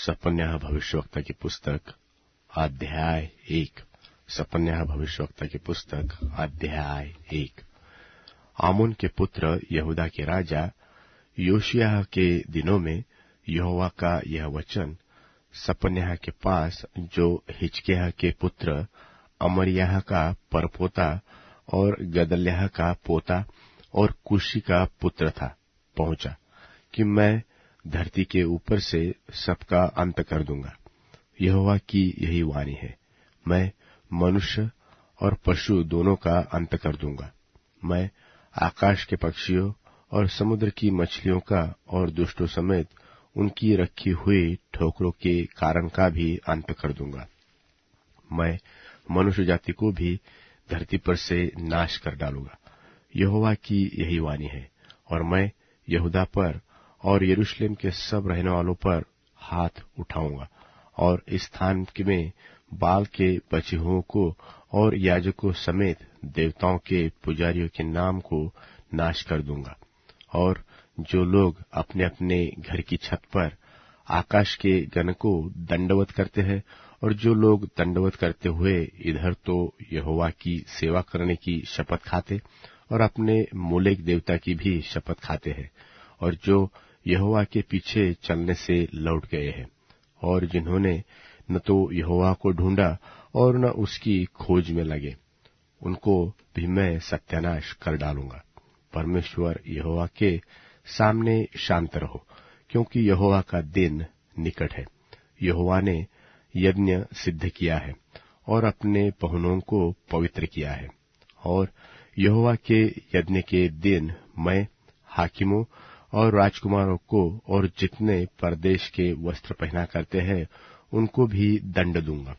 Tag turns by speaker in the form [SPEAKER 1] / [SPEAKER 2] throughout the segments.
[SPEAKER 1] सपन्याह भविष्यवक्ता की पुस्तक अध्याय 1। सपन्याह भविष्यवक्ता की पुस्तक अध्याय 1। आमोन के पुत्र यहूदा के राजा योशिय्याह के दिनों में यहोवा का यह वचन सपन्याह के पास, जो हिजकिय्याह के पुत्र अमर्याह का परपोता और गदल्याह का पोता और कुशी का पुत्र था, पहुंचा कि मैं धरती के ऊपर से सबका अंत कर दूंगा। यहोवा की यही वाणी है, मैं मनुष्य और पशु दोनों का अंत कर दूंगा। मैं आकाश के पक्षियों और समुद्र की मछलियों का और दुष्टों समेत उनकी रखी हुई ठोकरों के कारण का भी अंत कर दूंगा। मैं मनुष्य जाति को भी धरती पर से नाश कर डालूंगा। यहोवा की यही वाणी है। और मैं यहूदा पर और यरूशलेम के सब रहने वालों पर हाथ उठाऊंगा और इस स्थान में बाल के बचे हुओं को और याजकों समेत देवताओं के पुजारियों के नाम को नाश कर दूंगा। और जो लोग अपने अपने घर की छत पर आकाश के गण को दंडवत करते हैं और जो लोग दंडवत करते हुए इधर तो यहोवा की सेवा करने की शपथ खाते और अपने मोलेक देवता की भी शपथ खाते हैं, और जो यहोवा के पीछे चलने से लौट गए हैं, और जिन्होंने न तो यहोवा को ढूंढा और न उसकी खोज में लगे, उनको भी मैं सत्यानाश कर डालूंगा। परमेश्वर यहोवा के सामने शांत रहो, क्योंकि यहोवा का दिन निकट है। यहोवा ने यज्ञ सिद्ध किया है और अपने पहुनों को पवित्र किया है। और यहोवा के यज्ञ के दिन मैं हाकिमों और राजकुमारों को और जितने परदेश के वस्त्र पहना करते हैं उनको भी दंड दूंगा।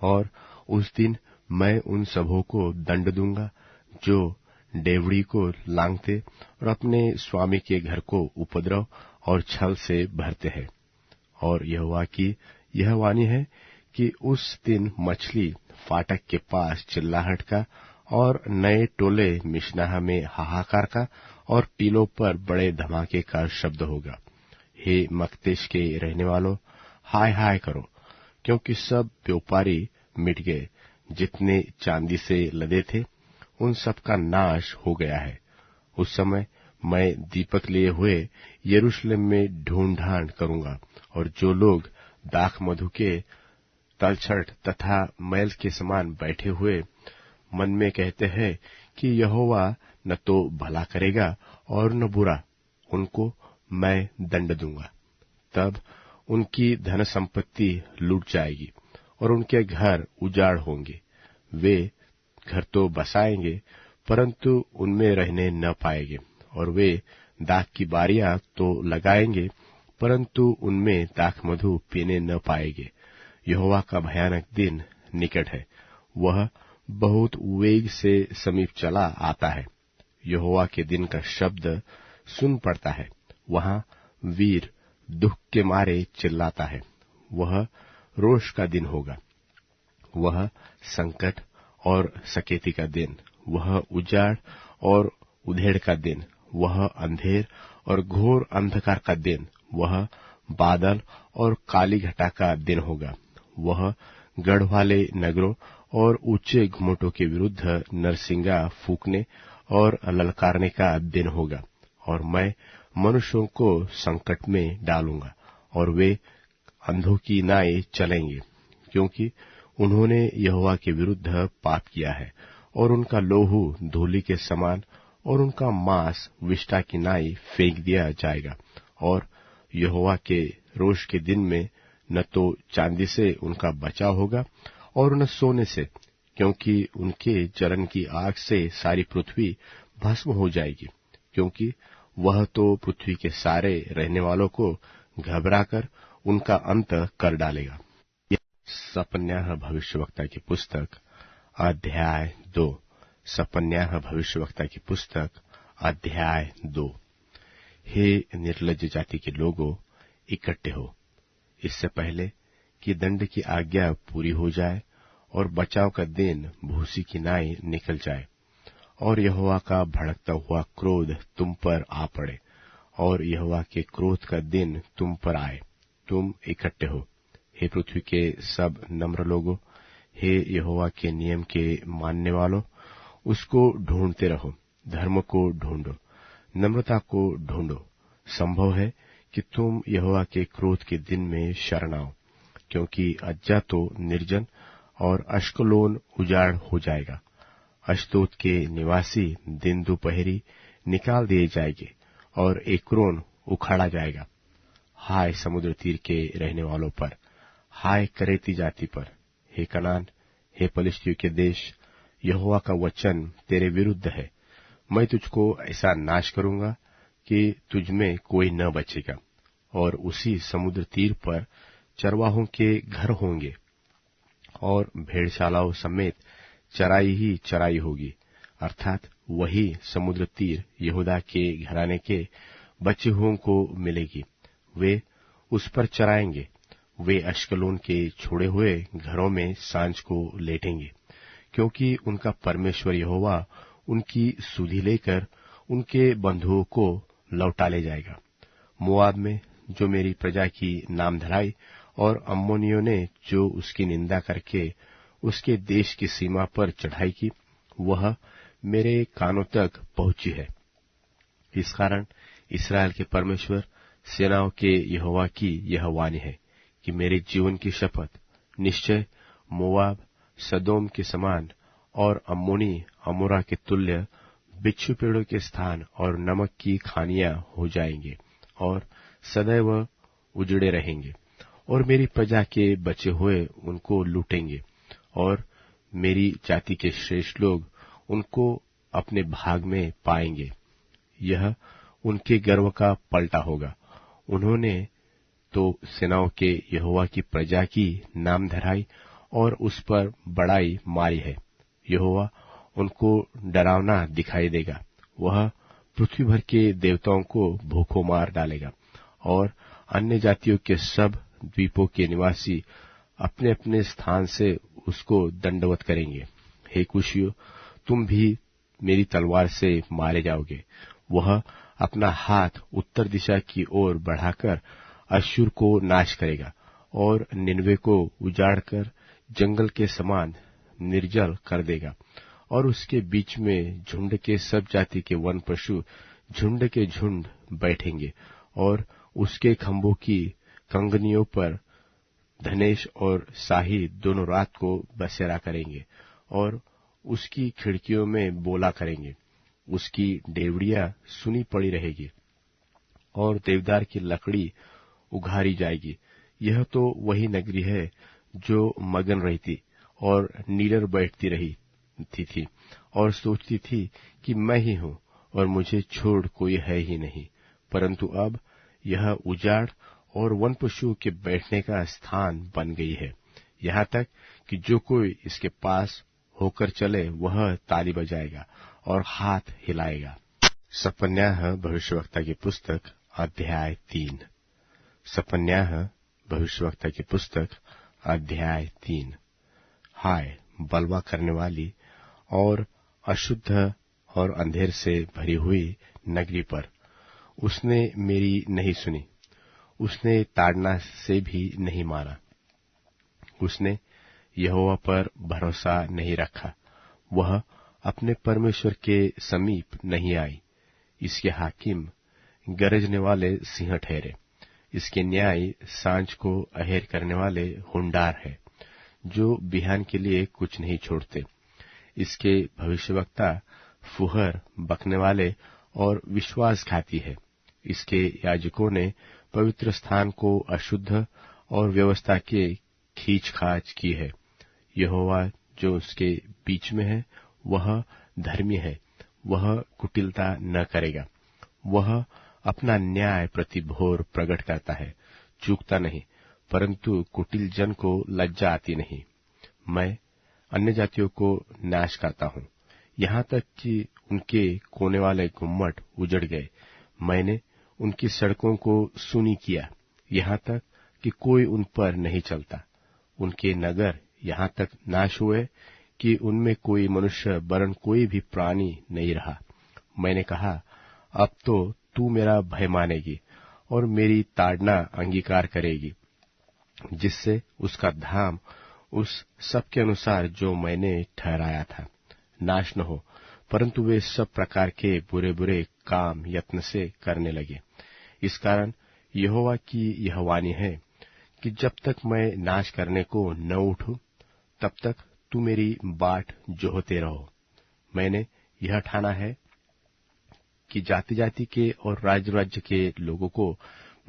[SPEAKER 1] और उस दिन मैं उन सबों को दंड दूंगा जो डेवढ़ी को लांघते और अपने स्वामी के घर को उपद्रव और छल से भरते हैं। और यहोवा की यह वाणी है कि उस दिन मछली फाटक के पास चिल्लाहट का और नए टोले मिशनाह में हाहाकार का और टीलों पर बड़े धमाके का शब्द होगा। हे मकतेश के रहने वालों, हाय हाय करो, क्योंकि सब व्यापारी मिट गए। जितने चांदी से लदे थे उन सब का नाश हो गया है। उस समय मैं दीपक लिए हुए यरूशलेम में ढूंढ ढांड करूंगा, और जो लोग दाख मधु के तलछट तथा मैल के समान बैठे हुए मन में कहते हैं कि यहोवा न तो भला करेगा और न बुरा, उनको मैं दंड दूंगा। तब उनकी धन संपत्ति लूट जाएगी और उनके घर उजाड़ होंगे। वे घर तो बसाएंगे परंतु उनमें रहने न पाएंगे, और वे दाख की बारियां तो लगाएंगे परंतु उनमें दाख मधु पीने न पाएंगे। यहोवा का भयानक दिन निकट है, वह बहुत वेग से समीप चला आता है। यहोवा के दिन का शब्द सुन पड़ता है, वहां वीर दुख के मारे चिल्लाता है। वह रोष का दिन होगा, वह संकट और सकेती का दिन, वह उजाड़ और उधेड़ का दिन, वह अंधेर और घोर अंधकार का दिन, वह बादल और काली घटा का दिन होगा। वह गढ़ वाले नगरों और ऊंचे घुमटों के विरुद्ध नरसिंगा फूंकने और ललकारने का दिन होगा। और मैं मनुष्यों को संकट में डालूंगा और वे अंधों की नाई चलेंगे, क्योंकि उन्होंने यहोवा के विरुद्ध पाप किया है, और उनका लोहू धूलि के समान और उनका मांस विष्ठा की नाई फेंक दिया जाएगा। और यहोवा के रोष के दिन में न तो चांदी से उनका बचाव होगा और न सोने से, क्योंकि उनके जलन की आग से सारी पृथ्वी भस्म हो जाएगी, क्योंकि वह तो पृथ्वी के सारे रहने वालों को घबराकर उनका अंत कर डालेगा। सपन्याह भविष्यवक्ता की पुस्तक अध्याय 2। सपन्याह भविष्यवक्ता की पुस्तक अध्याय 2। हे निर्लज्ज जाति के लोगों, इकट्ठे हो, इससे पहले कि दंड की आज्ञा पूरी हो जाए और बचाव का दिन भूसी की नाई निकल जाए, और यहोवा का भड़कता हुआ क्रोध तुम पर आ पड़े, और यहोवा के क्रोध का दिन तुम पर आए। तुम इकट्ठे हो। हे पृथ्वी के सब नम्र लोगों, हे यहोवा के नियम के मानने वालों, उसको ढूंढते रहो, धर्म को ढूंढो, नम्रता को ढूंढो। संभव है कि तुम यहोवा के क्रोध के दिन में शरण आओ, क्योंकि अज्जा तो निर्जन और अश्कलोन उजाड़ हो जाएगा। अश्दोद के निवासी दिन दोपहरी निकाल दिए जाएंगे और एक्रोन उखाड़ा जाएगा। हाय समुद्र तीर के रहने वालों पर, हाय करेती जाति पर। हे कनान, हे पलिश्तियों के देश, यहोवा का वचन तेरे विरुद्ध है। मैं तुझको ऐसा नाश करूंगा कि तुझमें कोई न बचेगा, और उसी समुद्र तीर पर चरवाहों के घर होंगे और भेड़शालाओं समेत चराई ही चराई होगी, अर्थात वही समुद्र तीर यहूदा के घराने के बचे हुओं को मिलेगी। वे उस पर चराएंगे। वे अश्कलोन के छोड़े हुए घरों में सांझ को लेटेंगे, क्योंकि उनका परमेश्वर यहोवा उनकी सुधि लेकर उनके बंधुओं को लौटा ले जाएगा। मोआब में जो मेरी प्रजा की नाम धराई और अम्मोनियों ने जो उसकी निंदा करके उसके देश की सीमा पर चढ़ाई की, वह मेरे कानों तक पहुंची है। इस कारण इस्राएल के परमेश्वर सेनाओं के यहोवा की यह वाणी है कि मेरे जीवन की शपथ, निश्चय मोआब सदोम के समान और अम्मोनी अमोरा के तुल्य बिच्छू पेड़ों के स्थान और नमक की खानियां हो जाएंगे और सदैव उजड़े रहेंगे, और मेरी प्रजा के बचे हुए उनको लूटेंगे, और मेरी जाति के श्रेष्ठ लोग उनको अपने भाग में पाएंगे। यह उनके गर्व का पलटा होगा। उन्होंने तो सेनाओं के यहोवा की प्रजा की नाम धराई और उस पर बड़ाई मारी है। यहोवा उनको डरावना दिखाई देगा। वह पृथ्वी भर के देवताओं को भूखों मार डालेगा, और अन्य जातियों के सब द्वीपों के निवासी अपने अपने स्थान से उसको दंडवत करेंगे। हे कुशियों, तुम भी मेरी तलवार से मारे जाओगे। वह अपना हाथ उत्तर दिशा की ओर बढ़ाकर अश्शूर को नाश करेगा और निनवे को उजाड़कर जंगल के समान निर्जल कर देगा, और उसके बीच में झुंड के सब जाति के वन पशु झुंड के झुंड बैठेंगे, और उसके खंभों की कंगनियों पर धनेश और शाही दोनों रात को बसेरा करेंगे और उसकी खिड़कियों में बोला करेंगे। उसकी डेवड़ियां सुनी पड़ी रहेगी और देवदार की लकड़ी उघारी जाएगी। यह तो वही नगरी है जो मगन रहती और नीडर बैठती रही थी और सोचती थी कि मैं ही हूं और मुझे छोड़ कोई है ही नहीं, परंतु अब यह उजाड़ और वन पशुओं के बैठने का स्थान बन गई है, यहाँ तक कि जो कोई इसके पास होकर चले वह ताली बजाएगा और हाथ हिलाएगा। सपन्याह भविष्यवक्ता की पुस्तक अध्याय 3। सपन्याह भविष्यवक्ता की पुस्तक अध्याय 3। हाय बलवा करने वाली और अशुद्ध और अंधेर से भरी हुई नगरी पर, उसने मेरी नहीं सुनी, उसने ताड़ना से भी नहीं माना, उसने यहोवा पर भरोसा नहीं रखा, वह अपने परमेश्वर के समीप नहीं आई। इसके हाकिम गरजने वाले सिंह ठहरे, इसके न्याय सांझ को अहेर करने वाले हुंडार है, जो बिहान के लिए कुछ नहीं छोड़ते। इसके भविष्यवक्ता फुहर बकने वाले और विश्वासघाती है। इसके याजकों ने पवित्र स्थान को अशुद्ध और व्यवस्था के खींच-खाच की है। यहोवा जो उसके बीच में है वह धर्मी है, वह कुटिलता न करेगा। वह अपना न्याय प्रति भोर प्रकट करता है, चूकता नहीं, परंतु कुटिल जन को लज्जा आती नहीं। मैं अन्य जातियों को नाश करता हूँ, यहाँ तक कि उनके कोने वाले गुम्मट उजड़ गए। मैंने उनकी सड़कों को सुनी किया, यहाँ तक कि कोई उन पर नहीं चलता। उनके नगर यहाँ तक नाश हुए कि उनमें कोई मनुष्य वरन कोई भी प्राणी नहीं रहा। मैंने कहा, अब तो तू मेरा भय मानेगी और मेरी ताड़ना अंगीकार करेगी, जिससे उसका धाम उस सब के अनुसार जो मैंने ठहराया था नाश न हो, परंतु वे सब प्रकार के बुरे बुरे काम यत्न से करने लगे। इस कारण यहोवा की यह वाणी है कि जब तक मैं नाश करने को न उठूं, तब तक तू मेरी बाट जोहते रहो। मैंने यह ठाना है कि जाति जाति के और राज्य राज्य के लोगों को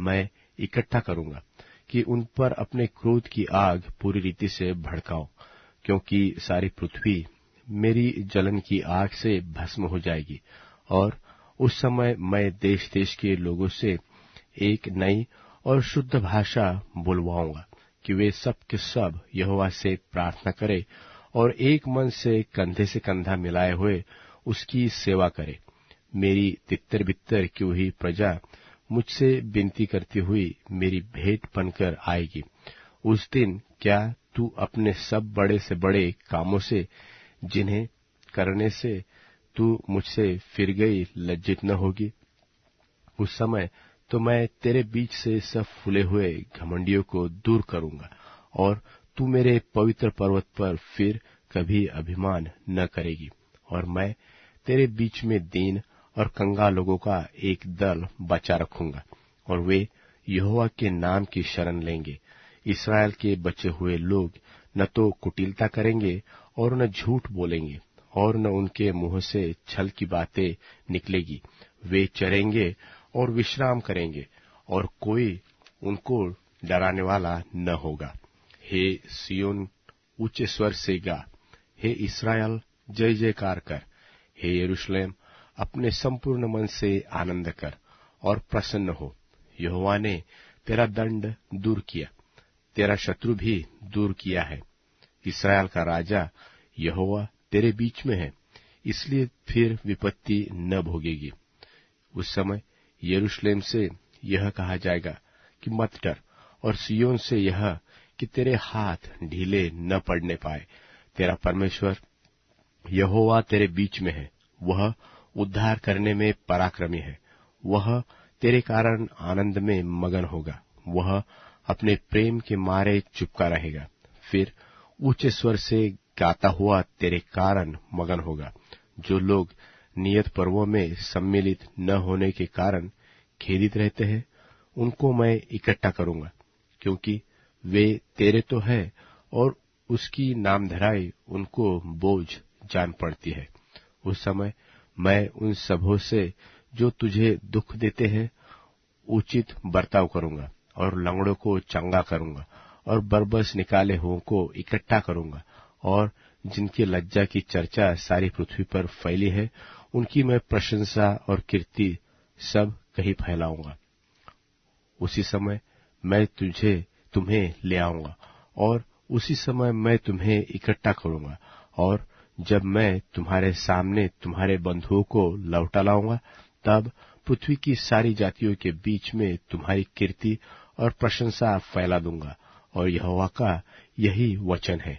[SPEAKER 1] मैं इकट्ठा करूंगा कि उन पर अपने क्रोध की आग पूरी रीति से भड़काऊं, क्योंकि सारी पृथ्वी मेरी जलन की आग से भस्म हो जाएगी। और उस समय मैं देश देश के लोगों से एक नई और शुद्ध भाषा बुलवाऊंगा कि वे सब के सब यहोवा से प्रार्थना करें और एक मन से कंधे से कंधा मिलाए हुए उसकी सेवा करें। मेरी तितर बित्तर की हुई प्रजा मुझसे विनती करती हुई मेरी भेंट बनकर आएगी। उस दिन क्या तू अपने सब बड़े से बड़े कामों से, जिन्हें करने से तू मुझसे फिर गई, लज्जित न होगी? उस समय तो मैं तेरे बीच से सब फूले हुए घमंडियों को दूर करूंगा और तू मेरे पवित्र पर्वत पर फिर कभी अभिमान न करेगी। और मैं तेरे बीच में दीन और कंगाल लोगों का एक दल बचा रखूंगा, और वे यहोवा के नाम की शरण लेंगे। इस्राएल के बचे हुए लोग न तो कुटिलता करेंगे और न झूठ बोलेंगे, और न उनके मुंह से छल की बातें निकलेगी। वे चरेंगे और विश्राम करेंगे, और कोई उनको डराने वाला न होगा। हे सियोन, ऊंचे स्वर से गा। हे इस्राएल, जय जयकार कर। हे यरूशलेम, अपने संपूर्ण मन से आनंद कर और प्रसन्न हो। यहोवा ने तेरा दंड दूर किया, तेरा शत्रु भी दूर किया है। इस्राएल का राजा यहोवा तेरे बीच में है, इसलिए फिर विपत्ति न भोगेगी। उस समय यरूशलेम से यह कहा जाएगा कि मत डर, और सियोन से यह कि तेरे हाथ ढीले न पड़ने पाए। तेरा परमेश्वर यहोवा तेरे बीच में है, वह उद्धार करने में पराक्रमी है। वह तेरे कारण आनंद में मगन होगा, वह अपने प्रेम के मारे चुपका रहेगा, फिर ऊंचे स्वर से गाता हुआ तेरे कारण मगन होगा। जो लोग नियत पर्वों में सम्मिलित न होने के कारण खेदित रहते हैं, उनको मैं इकट्ठा करूंगा, क्योंकि वे तेरे तो है और उसकी नामधराई उनको बोझ जान पड़ती है। उस समय मैं उन सबों से जो तुझे दुख देते हैं उचित बर्ताव करूंगा, और लंगड़ों को चंगा करूंगा, और बरबस निकाले हुओं को इकट्ठा करूंगा, और जिनकी लज्जा की चर्चा सारी पृथ्वी पर फैली है, उनकी मैं प्रशंसा और कीर्ति सब कहीं फैलाऊंगा। उसी समय मैं तुम्हें ले आऊंगा, और उसी समय मैं तुम्हें इकट्ठा करूंगा, और जब मैं तुम्हारे सामने तुम्हारे बंधुओं को लौटा लाऊंगा, तब पृथ्वी की सारी जातियों के बीच में तुम्हारी कीर्ति और प्रशंसा फैला दूंगा। और यहोवा का यही वचन है।